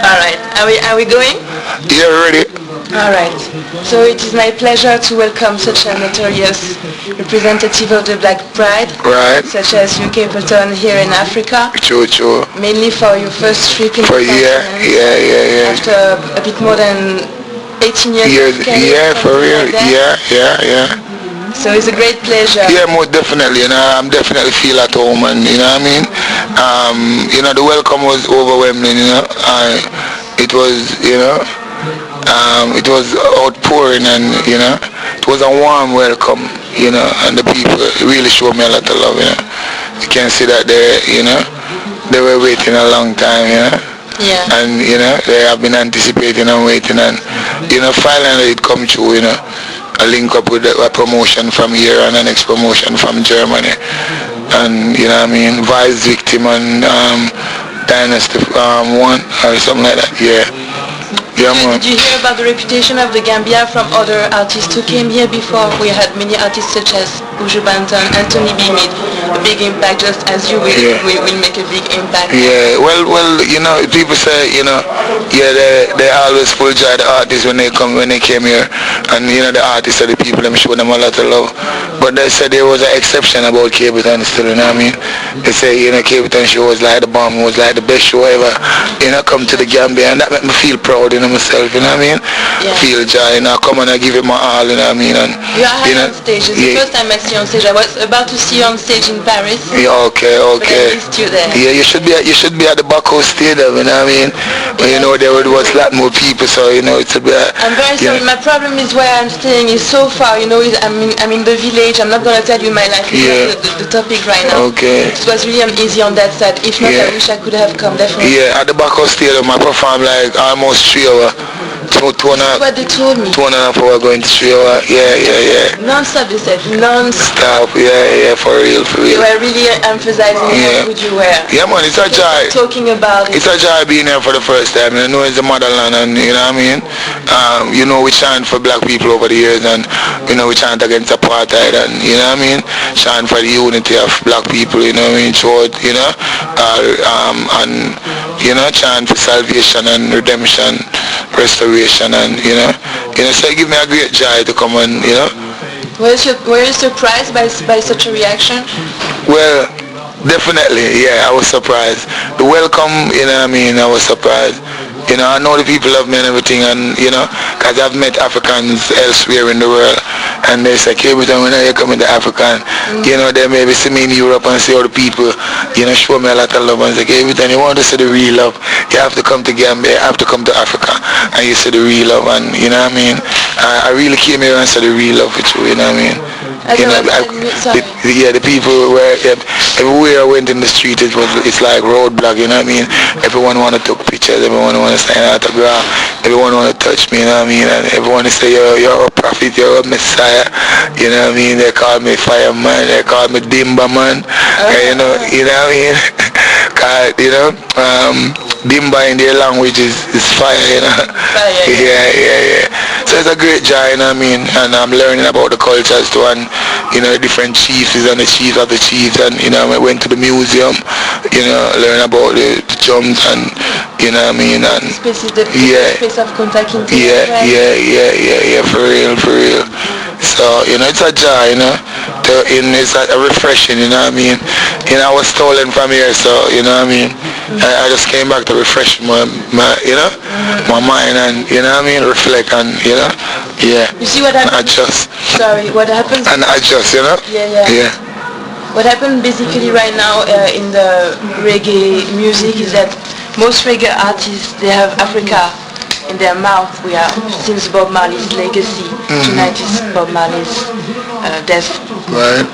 All right. Are we going? Yeah, ready. All right. So it is my pleasure to welcome such a notorious representative of the Black Pride, Right. such as you, Capleton, here in Africa. True. Mainly for your first trip in For the continent. yeah. After a bit more than 18 years. Yeah, for real. Like Yeah. So it's a great pleasure. Yeah, most definitely. I'm definitely feel at home, and you know what I mean. The welcome was overwhelming. It was, it was outpouring, and it was a warm welcome. And the people really showed me a lot of love. You can see that they were waiting a long time. Yeah. And they have been anticipating and waiting, and finally it come true. I link up with a promotion from here and the next promotion from Germany, and Vice Victim and Dynasty 1 or something like that. Yeah, man. Did you hear about the reputation of the Gambia from other artists who came here before? We had many artists such as Buju Banton, Anthony B made a big impact, just as you will make a big impact. Yeah, well, people say, they always full joy the artists when they came here, and the artists are the people, them show them a lot of love. But they said there was an exception about Capleton still, you know what I mean? They say, Capleton show was like the bomb, was like the best show ever, come to the Gambia, and that made me feel proud, myself, you know what I mean? Yeah. Feel joy, come on, I give it my all, you know what I mean? And you are high on stage. It's the first time I see you on stage. I was about to see you on stage in Paris. Yeah, okay. But I missed you there. Yeah, you should be at the Baco Stadium, you know what I mean? But there was a lot more people, so it should be. I'm very sorry. My problem is where I'm staying is so far. I'm in the village. I'm not gonna tell you my life. It's not the topic right now. Okay. It was really uneasy on that side. If not, I wish I could have come definitely. Yeah, at the Baco Stadium, I performed like almost 3 hours. What they told me. 2.5 hours going to 3 hours. Yeah. Non-stop, they said. Non-stop. Yeah, for real. You were really emphasizing how good you were. Yeah, man, it's a joy. Talking about it. It's a joy being here for the first time. I know it's the motherland, and you know what I mean? We chant for black people over the years, and we chant against apartheid, and you know what I mean? Chant for the unity of black people, you know what I mean? Throughout, and chant for salvation and redemption, restoration, and so it give me a great joy to come and Were you surprised by such a reaction? Well, definitely, yeah, I was surprised. The welcome, I was surprised. I know the people love me and everything, and because I've met Africans elsewhere in the world, and they say, Capleton, when you come into Africa, they maybe see me in Europe and see all the people, show me a lot of love, and say, Capleton, you want to see the real love, you have to come to Gambia, you have to come to Africa, and you see the real love, and you know what I mean? I really came here and saw the real love with you, you know what I mean? The people were everywhere I went in the street, it's like roadblock, you know what I mean? Everyone want to take pictures, everyone want to sign autograph, everyone want to touch me, you know what I mean? And everyone say you're a prophet, you're a messiah, you know what I mean? They call me fireman, they call me Dimba man, you know what I mean? Dimba in their language is fire, Yeah. So it's a great joy, you know what I mean? And I'm learning about the cultures too, and different chiefs and the chiefs of the chiefs, and I went to the museum, learn about the jumps, and you know what I mean? And space of contact in yeah, for real. So it's a joy, it's a refreshing, you know what I mean? I was stolen from here, so you know what I mean? I just came back to refresh my my mind, and you know what I mean, reflect, and yeah. You see what happens? Adjust. Sorry, what happens? And adjust, Yeah. What happened basically right now in the reggae music is that most reggae artists, they have Africa in their mouth. We are since Bob Marley's legacy. Tonight is Bob Marley's death. Right.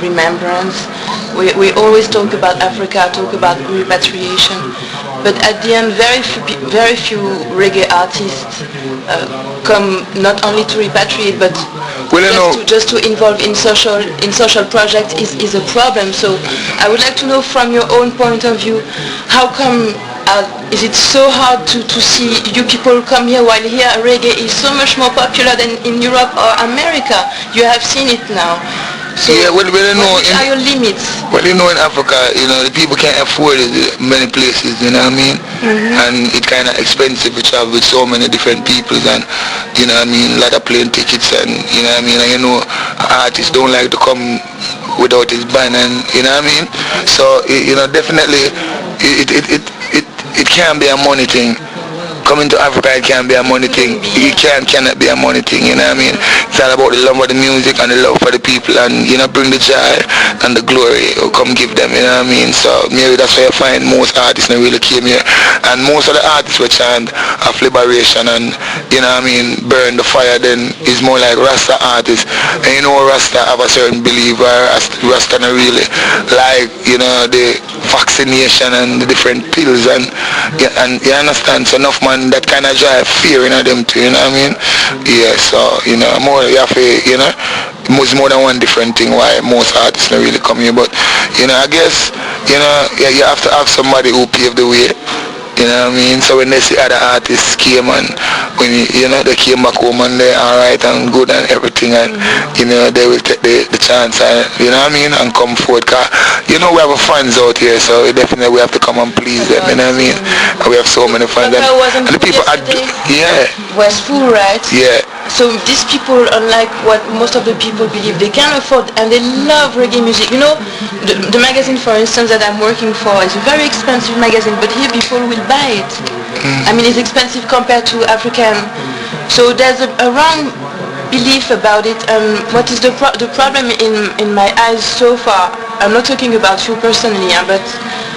Remembrance. We always talk about Africa, talk about repatriation, but at the end, very few reggae artists come not only to repatriate, but just to involve in social projects is a problem. So I would like to know from your own point of view, how come is it so hard to see you people come here, while here reggae is so much more popular than in Europe or America? You have seen it now. So what are your limits? Well, in Africa, the people can't afford it many places, you know what I mean? and it kind of expensive to travel with so many different people, and you know what I mean, a lot of plane tickets, and you know what I mean, and you know artists don't like to come without his band, and you know what I mean, so you know, definitely it can be a money thing. Coming to Africa, it can be a money thing. It cannot be a money thing, you know what I mean? It's all about the love of the music and the love for the people, and, you know, bring the joy and the glory, or come give them, you know what I mean? So maybe that's why you find most artists that really came here. And most of the artists were chant of liberation and, you know what I mean, burn the fire, then it's more like Rasta artists. And you know, Rasta have a certain belief, where Rasta not really like, you know, the vaccination and the different pills, and you understand, so enough man that kind of drive fear in them too, you know what I mean? Yeah, so you know, more you have to, you know, it's more than one different thing why most artists don't really come here, but you know, I guess, you know, yeah, you have to have somebody who paved the way. You know what I mean? So when they see other artists came, and when you know, they came back home and they're alright and good and everything, and you know, they will take the chance, and you know what I mean, and come forward. Cause you know, we have fans out here, so definitely we have to come and please them. You know what I mean? And we have so many fans, and the people are was full, right? Yeah. So these people, unlike what most of the people believe, they can afford, and they love reggae music. You know, the magazine, for instance, that I'm working for is a very expensive magazine, but here people will buy it. I mean, it's expensive compared to African. So there's a wrong belief about it. And what is the problem in my eyes so far? I'm not talking about you personally, but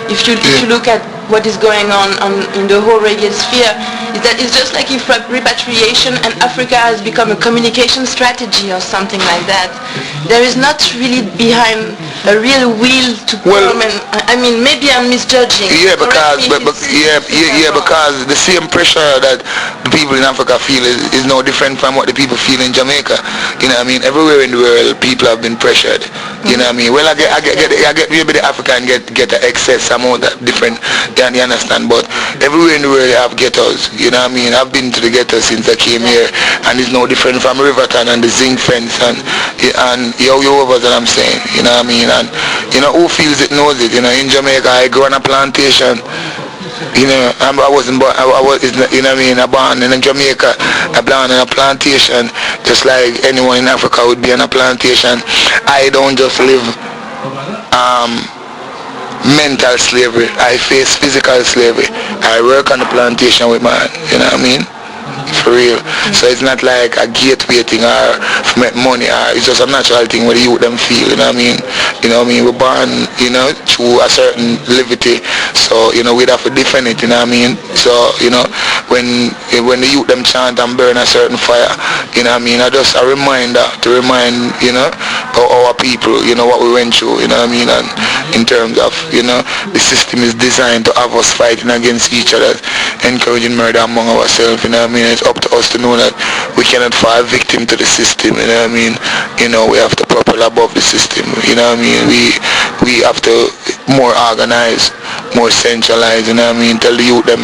if you look at what is going on in the whole reggae sphere, is that it's just like if repatriation and Africa has become a communication strategy or something like that. There is not really behind a real will to come, and I mean, maybe I'm misjudging. Yeah, because because the same pressure that the people in Africa feel is no different from what the people feel in Jamaica. You know what I mean? Everywhere in the world, people have been pressured. You know what I mean? Well, I get maybe the African get an excess amount of different. You understand? But everywhere in the world, you have ghettos. You know what I mean? I've been to the ghetto since I came here, and it's no different from Riverton and the zinc fence and you over that I'm saying. You know what I mean? And you know, who feels it knows it. You know, in Jamaica, I grew on a plantation. You know, I wasn't born, I was, you know what I mean, I born in Jamaica, I born in a plantation, just like anyone in Africa would be in a plantation. I don't just live mental slavery, I face physical slavery. I work on the plantation with man, you know what I mean? For real. So it's not like a gateway thing or make money, or it's just a natural thing where the youth them feel, you know what I mean? You know what I mean? We're born, you know, through a certain levity. So, you know, we'd have to defend it, you know what I mean? So, you know, when the youth them chant and burn a certain fire, you know what I mean? I just a reminder to remind, you know, our people, you know, what we went through, you know what I mean? And in terms of, you know, the system is designed to have us fighting against each other, encouraging murder among ourselves, you know what I mean? It's up to us to know that we cannot fall victim to the system, you know what I mean? You know, we have to propel above the system, you know what I mean? We have to more organize, more centralized, you know what I mean? Tell the youth them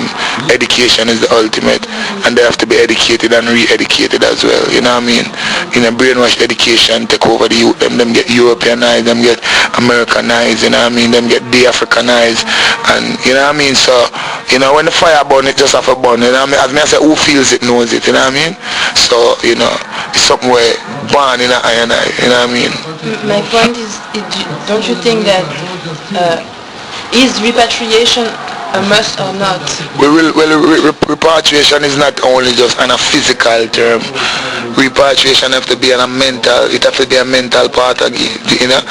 education is the ultimate, and they have to be educated and re-educated as well, you know what I mean? You know, brainwash education take over the youth, them get Europeanized, them get Americanized, you know what I mean? Them get de-Africanized, and you know what I mean? So, you know, when the fire burn, it just have a burn, you know what I mean? As me I say, who feels it knows it, you know what I mean? So, you know, it's something where born in an eye and eye, you know what I mean? My point is, don't you think that is repatriation a must or not? Repatriation is not only just on a physical term. Repatriation have to be on a mental, it have to be a mental part of it, you know?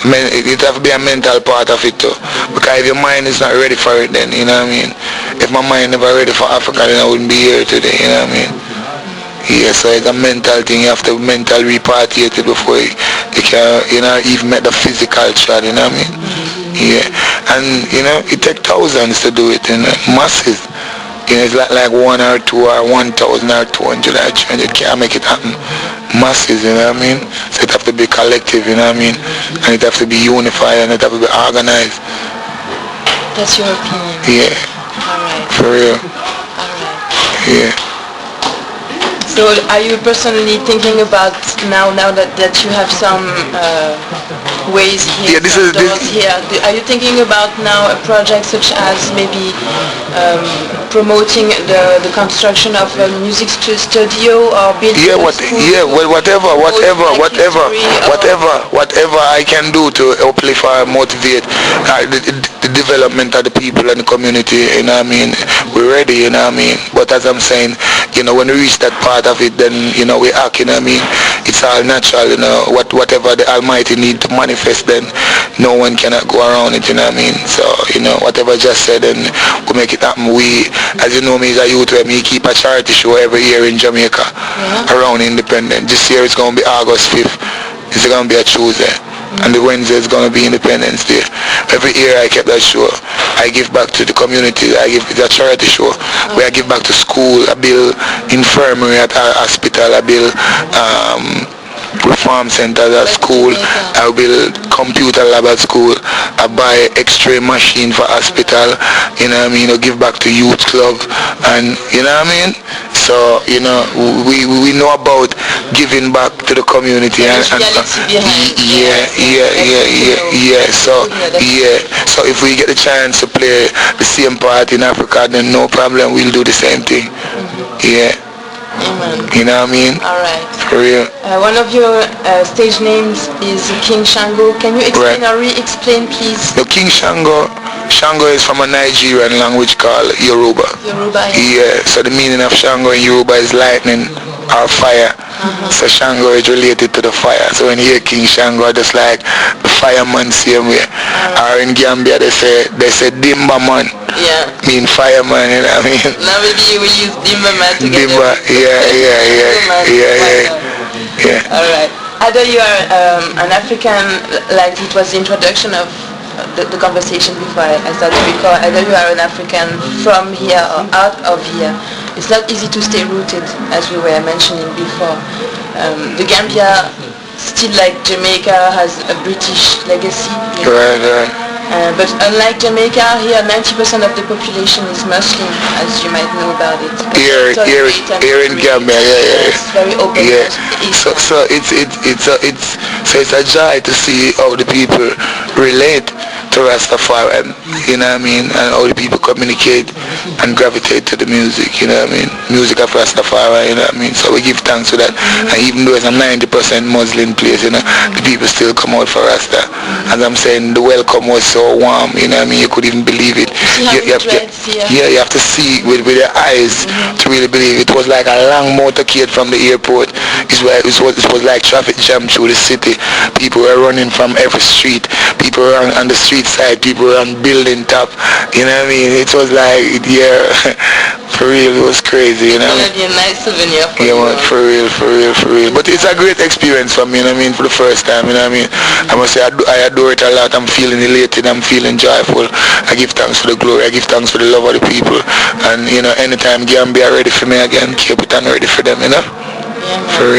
It have to be a mental part of it too. Because if your mind is not ready for it, then, you know what I mean? If my mind never ready for Africa, then I wouldn't be here today, you know what I mean? Yeah, so it's a mental thing. You have to mentally repatriate it before you can, you know, even make the physical shot, you know what I mean? Yeah, and you know, it takes thousands to do it, you know, masses. You know, it's like 1 or 2 or 1,000 or 200 or 300 can't make it happen. Masses, you know what I mean? So it have to be collective, you know what I mean? And it have to be unified, and it have to be organized. That's your opinion? Yeah. Alright. For real. Alright. Yeah. So are you personally thinking about now that you have some ways here, Yeah, this some is this. doors here. Are you thinking about now a project such as maybe promoting the construction of a music studio or building Yeah, a school? well, Like history whatever I can do to uplift or motivate the development of the people and the community, you know what I mean, we're ready, you know what I mean, but as I'm saying, you know, when we reach that part of it, then, you know, we act, you know what I mean, it's all natural, you know, whatever the Almighty need to manifest, then no one cannot go around it, you know what I mean, so, you know, whatever I just said, then we make it happen. We, as you know me, as a youth, where me keep a charity show every year in Jamaica, around Independence. This year it's going to be August 5th. It's going to be a Tuesday. And the Wednesday is going to be Independence Day. Every year I kept that show. I give back to the community. It's a charity show where I give back to school. I build infirmary at our hospital. I build reform centers at school. I build computer lab at school. I buy x-ray machine for hospital. You know what I mean? I give back to youth club. And you know what I mean? So, you know, we know about giving back to the community. Yeah. So if we get the chance to play the same part in Africa, then no problem, we'll do the same thing. Yeah. Amen. You know what I mean? Alright. For real. One of your stage names is King Shango. Can you explain or re-explain, please? The King Shango is from a Nigerian language called Yoruba. Yoruba. Yeah. So the meaning of Shango in Yoruba is lightning or fire. So Shango is related to the fire. So when you hear King Shango, just like the fireman same way. Or in Gambia they say Dimba man. Yeah. Mean fireman, you know what I mean? Now maybe you will use Dimba man together. Dimba, yeah. Alright. Either you are an African, like it was the introduction of the conversation before I started to recall, either you are an African from here or out of here. It's not easy to stay rooted, as we were mentioning before. The Gambia, still like Jamaica, has a British legacy. Right. But unlike Jamaica, here 90% of the population is Muslim, as you might know about it. Here in Gambia, It's very open. Yeah. So it's a joy to see how the people relate to Rastafari, you know what I mean, and how the people communicate and gravitate to the music, you know what I mean, music of Rastafari, you know what I mean, so we give thanks to that, and even though it's a 90% Muslim place, you know, the people still come out for Rasta, as I'm saying, the welcome was so warm, you know what I mean, you couldn't even believe it. You have to see it with your eyes to really believe it. It was like a long motorcade from the airport. It was like traffic jam through the city. People were running from every street. People were on the street side. People were on building top. You know what I mean? It was like, for real, it was crazy, you know. It's gonna be a nice souvenir for you. you. For real. But it's a great experience for me, you know what I mean, for the first time, you know what I mean. I must say, I adore it a lot. I'm feeling elated. I'm feeling joyful. I give thanks for the glory. I give thanks for the love of the people. And, you know, anytime Gambia ready for me again, Capleton ready for them, you know. Yeah, for real.